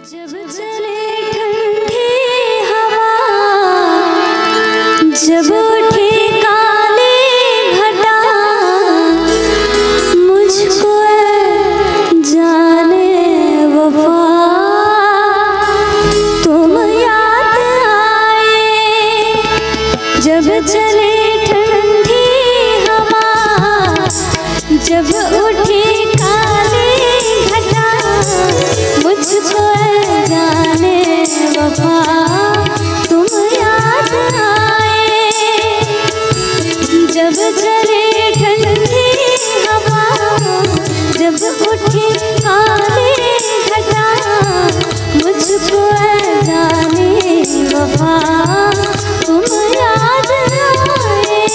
जब चले ठंडी हवा, जब उठे काले घटा, मुझको जाने वफा तुम याद आए। जब चले ठंडी हवा, जब उठे काले घटा, मुझको जाने वफा तुम याद आए। जब चले ठंडी हवा, जब उठे काले घटा, मुझको जाने वफा तुम याद आए।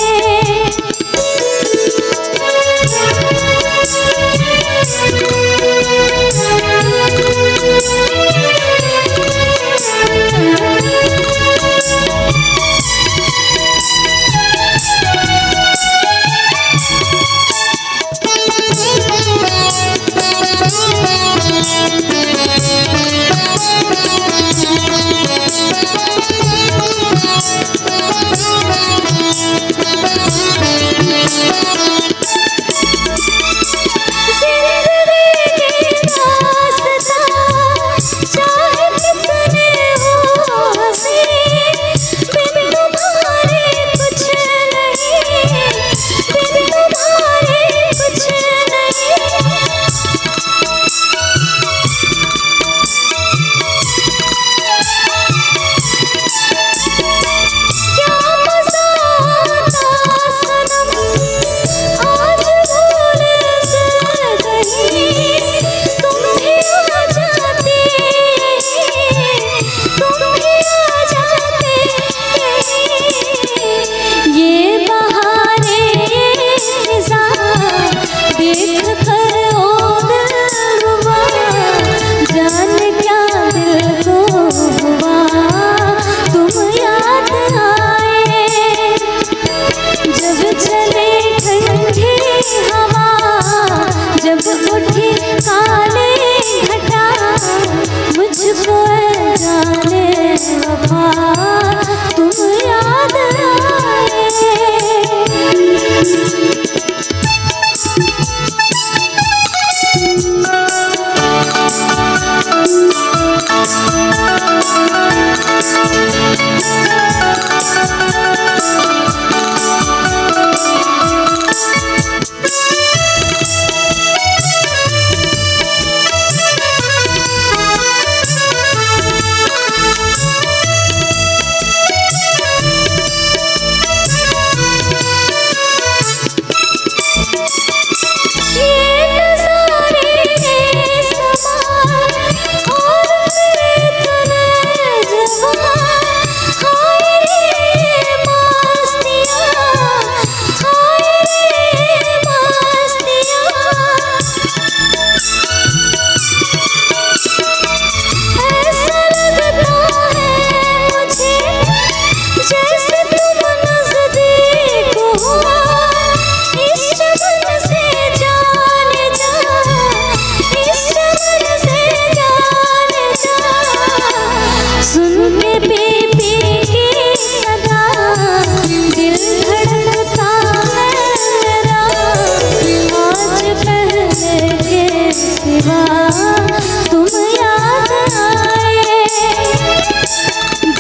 मुझको जाने वफा तुम याद आए।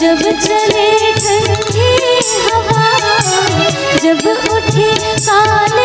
जब चले ठंडी हवा, जब उठे काले